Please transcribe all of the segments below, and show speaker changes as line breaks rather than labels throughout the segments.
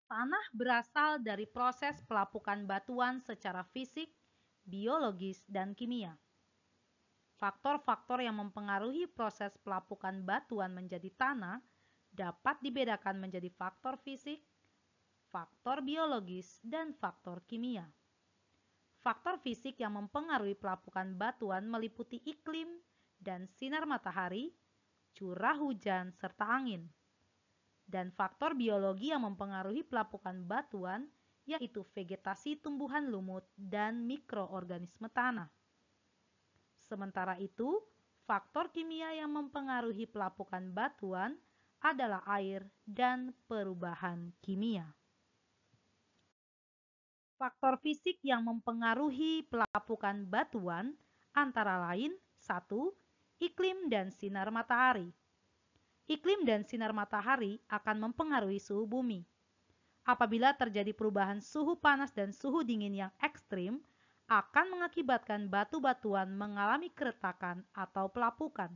Tanah berasal dari proses pelapukan batuan secara fisik, biologis, dan kimia. Faktor-faktor yang mempengaruhi proses pelapukan batuan menjadi tanah dapat dibedakan menjadi faktor fisik, faktor biologis, dan faktor kimia. Faktor fisik yang mempengaruhi pelapukan batuan meliputi iklim dan sinar matahari, curah hujan, serta angin. Dan faktor biologi yang mempengaruhi pelapukan batuan yaitu vegetasi tumbuhan lumut dan mikroorganisme tanah. Sementara itu, faktor kimia yang mempengaruhi pelapukan batuan adalah air dan perubahan kimia. Faktor fisik yang mempengaruhi pelapukan batuan antara lain 1. Iklim dan sinar matahari. Iklim dan sinar matahari akan mempengaruhi suhu bumi. Apabila terjadi perubahan suhu panas dan suhu dingin yang ekstrim, akan mengakibatkan batu-batuan mengalami keretakan atau pelapukan.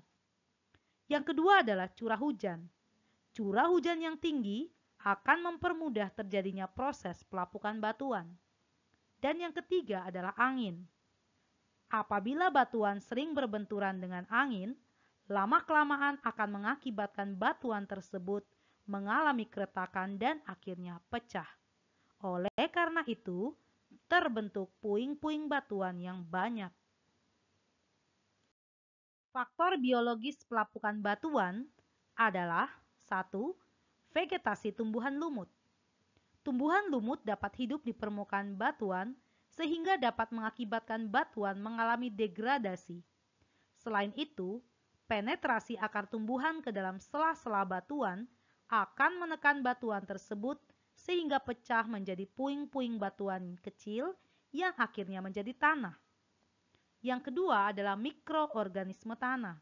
Yang kedua adalah curah hujan. Curah hujan yang tinggi akan mempermudah terjadinya proses pelapukan batuan. Dan yang ketiga adalah angin. Apabila batuan sering berbenturan dengan angin, lama-kelamaan akan mengakibatkan batuan tersebut mengalami keretakan dan akhirnya pecah. Oleh karena itu, terbentuk puing-puing batuan yang banyak. Faktor biologis pelapukan batuan adalah 1. Vegetasi tumbuhan lumut. Tumbuhan lumut dapat hidup di permukaan batuan sehingga dapat mengakibatkan batuan mengalami degradasi. Selain itu, penetrasi akar tumbuhan ke dalam sela-sela batuan akan menekan batuan tersebut sehingga pecah menjadi puing-puing batuan kecil yang akhirnya menjadi tanah. Yang kedua adalah mikroorganisme tanah.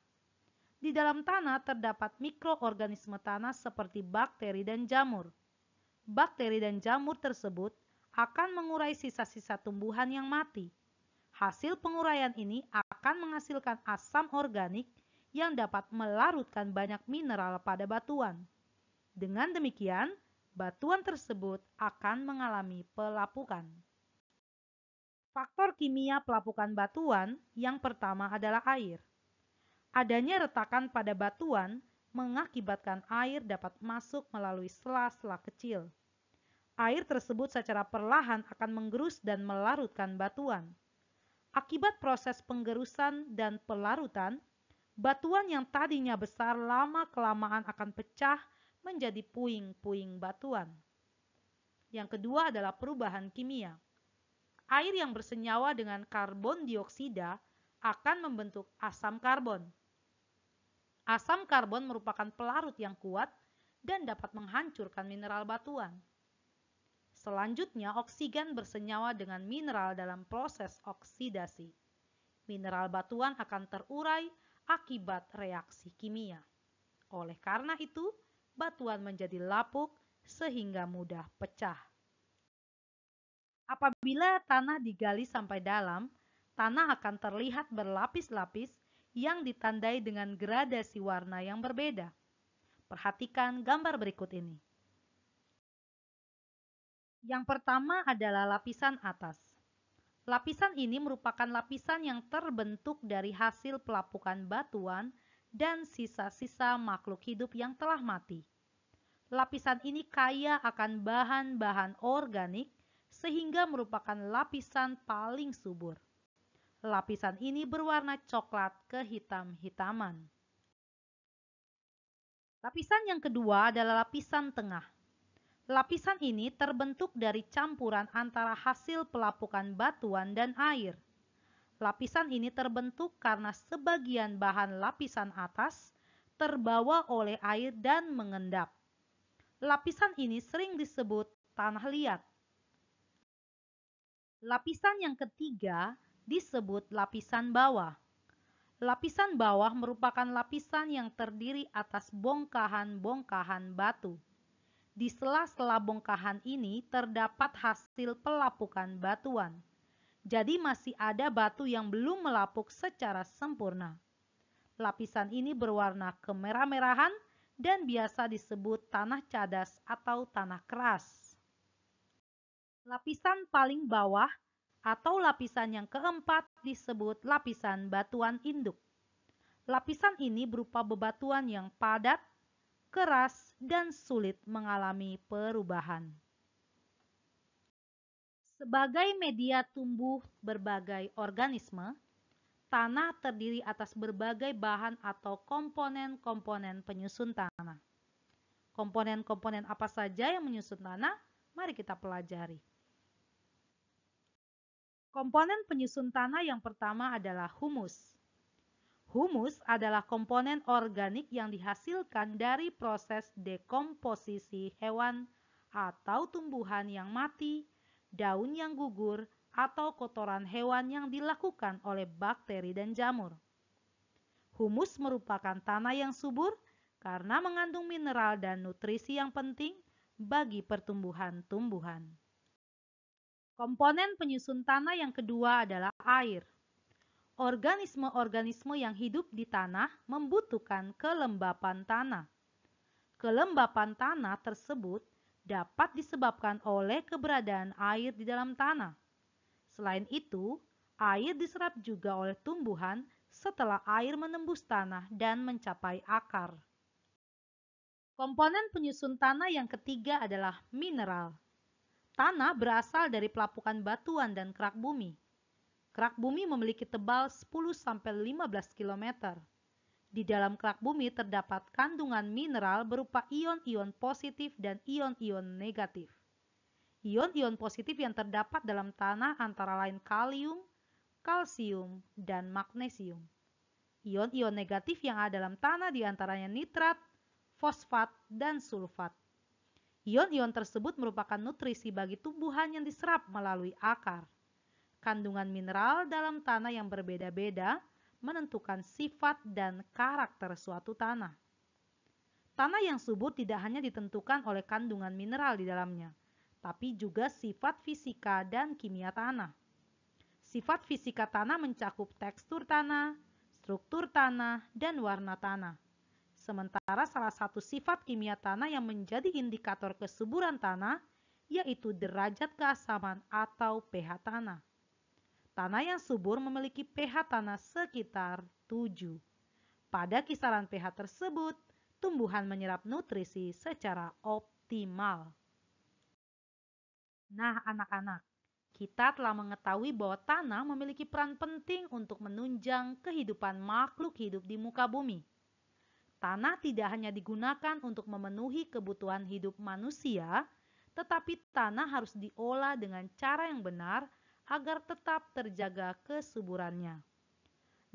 Di dalam tanah terdapat mikroorganisme tanah seperti bakteri dan jamur. Bakteri dan jamur tersebut akan mengurai sisa-sisa tumbuhan yang mati. Hasil penguraian ini akan menghasilkan asam organik yang dapat melarutkan banyak mineral pada batuan. Dengan demikian, batuan tersebut akan mengalami pelapukan. Faktor kimia pelapukan batuan yang pertama adalah air. Adanya retakan pada batuan mengakibatkan air dapat masuk melalui sela-sela kecil. Air tersebut secara perlahan akan menggerus dan melarutkan batuan. Akibat proses penggerusan dan pelarutan, batuan yang tadinya besar lama-kelamaan akan pecah menjadi puing-puing batuan. Yang kedua adalah perubahan kimia. Air yang bersenyawa dengan karbon dioksida akan membentuk asam karbon. Asam karbon merupakan pelarut yang kuat dan dapat menghancurkan mineral batuan. Selanjutnya, oksigen bersenyawa dengan mineral dalam proses oksidasi. Mineral batuan akan terurai akibat reaksi kimia. Oleh karena itu, batuan menjadi lapuk sehingga mudah pecah. Apabila tanah digali sampai dalam, tanah akan terlihat berlapis-lapis yang ditandai dengan gradasi warna yang berbeda. Perhatikan gambar berikut ini. Yang pertama adalah lapisan atas. Lapisan ini merupakan lapisan yang terbentuk dari hasil pelapukan batuan dan sisa-sisa makhluk hidup yang telah mati. Lapisan ini kaya akan bahan-bahan organik sehingga merupakan lapisan paling subur. Lapisan ini berwarna coklat kehitam-hitaman. Lapisan yang kedua adalah lapisan tengah. Lapisan ini terbentuk dari campuran antara hasil pelapukan batuan dan air. Lapisan ini terbentuk karena sebagian bahan lapisan atas terbawa oleh air dan mengendap. Lapisan ini sering disebut tanah liat. Lapisan yang ketiga disebut lapisan bawah. Lapisan bawah merupakan lapisan yang terdiri atas bongkahan-bongkahan batu. Di sela-sela bongkahan ini terdapat hasil pelapukan batuan. Jadi masih ada batu yang belum melapuk secara sempurna. Lapisan ini berwarna kemerah-merahan dan biasa disebut tanah cadas atau tanah keras. Lapisan paling bawah atau lapisan yang keempat disebut lapisan batuan induk. Lapisan ini berupa bebatuan yang padat, keras, dan sulit mengalami perubahan. Sebagai media tumbuh berbagai organisme, tanah terdiri atas berbagai bahan atau komponen-komponen penyusun tanah. Komponen-komponen apa saja yang menyusun tanah? Mari kita pelajari. Komponen penyusun tanah yang pertama adalah humus. Humus adalah komponen organik yang dihasilkan dari proses dekomposisi hewan atau tumbuhan yang mati, daun yang gugur, atau kotoran hewan yang dilakukan oleh bakteri dan jamur. Humus merupakan tanah yang subur karena mengandung mineral dan nutrisi yang penting bagi pertumbuhan-tumbuhan. Komponen penyusun tanah yang kedua adalah air. Organisme-organisme yang hidup di tanah membutuhkan kelembapan tanah. Kelembapan tanah tersebut dapat disebabkan oleh keberadaan air di dalam tanah. Selain itu, air diserap juga oleh tumbuhan setelah air menembus tanah dan mencapai akar. Komponen penyusun tanah yang ketiga adalah mineral. Tanah berasal dari pelapukan batuan dan kerak bumi. Kerak bumi memiliki tebal 10-15 km. Di dalam kerak bumi terdapat kandungan mineral berupa ion-ion positif dan ion-ion negatif. Ion-ion positif yang terdapat dalam tanah antara lain kalium, kalsium, dan magnesium. Ion-ion negatif yang ada dalam tanah diantaranya nitrat, fosfat, dan sulfat. Ion-ion tersebut merupakan nutrisi bagi tumbuhan yang diserap melalui akar. Kandungan mineral dalam tanah yang berbeda-beda menentukan sifat dan karakter suatu tanah. Tanah yang subur tidak hanya ditentukan oleh kandungan mineral di dalamnya, tapi juga sifat fisika dan kimia tanah. Sifat fisika tanah mencakup tekstur tanah, struktur tanah, dan warna tanah. Sementara salah satu sifat kimia tanah yang menjadi indikator kesuburan tanah yaitu derajat keasaman atau pH tanah. Tanah yang subur memiliki pH tanah sekitar 7. Pada kisaran pH tersebut, tumbuhan menyerap nutrisi secara optimal. Nah, anak-anak, kita telah mengetahui bahwa tanah memiliki peran penting untuk menunjang kehidupan makhluk hidup di muka bumi. Tanah tidak hanya digunakan untuk memenuhi kebutuhan hidup manusia, tetapi tanah harus diolah dengan cara yang benar agar tetap terjaga kesuburannya.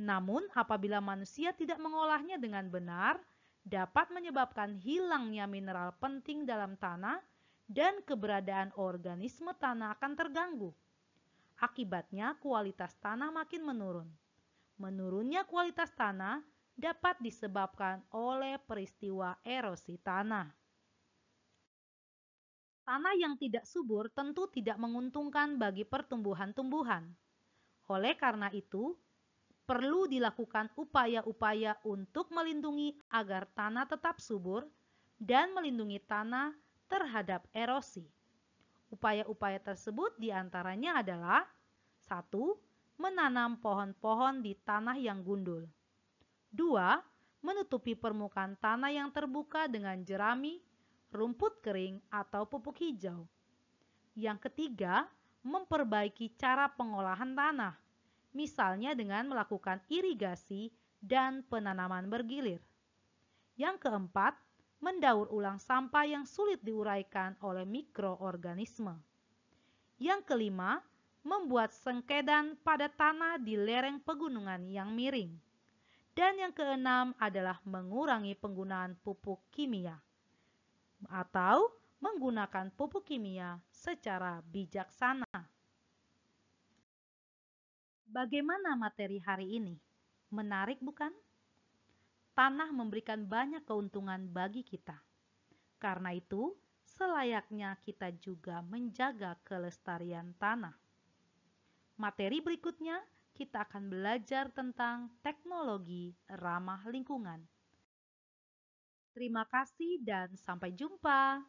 Namun, apabila manusia tidak mengolahnya dengan benar, dapat menyebabkan hilangnya mineral penting dalam tanah dan keberadaan organisme tanah akan terganggu. Akibatnya, kualitas tanah makin menurun. Menurunnya kualitas tanah dapat disebabkan oleh peristiwa erosi tanah. Tanah yang tidak subur tentu tidak menguntungkan bagi pertumbuhan-tumbuhan. Oleh karena itu, perlu dilakukan upaya-upaya untuk melindungi agar tanah tetap subur dan melindungi tanah terhadap erosi. Upaya-upaya tersebut diantaranya adalah 1. Menanam pohon-pohon di tanah yang gundul. 2. Menutupi permukaan tanah yang terbuka dengan jerami, rumput kering, atau pupuk hijau. Yang ketiga, memperbaiki cara pengolahan tanah, misalnya dengan melakukan irigasi dan penanaman bergilir. Yang keempat, mendaur ulang sampah yang sulit diuraikan oleh mikroorganisme. Yang kelima, membuat sengkedan pada tanah di lereng pegunungan yang miring. Dan yang keenam adalah mengurangi penggunaan pupuk kimia atau menggunakan pupuk kimia secara bijaksana. Bagaimana materi hari ini? Menarik bukan? Tanah memberikan banyak keuntungan bagi kita. Karena itu, selayaknya kita juga menjaga kelestarian tanah. Materi berikutnya, kita akan belajar tentang teknologi ramah lingkungan. Terima kasih dan sampai jumpa.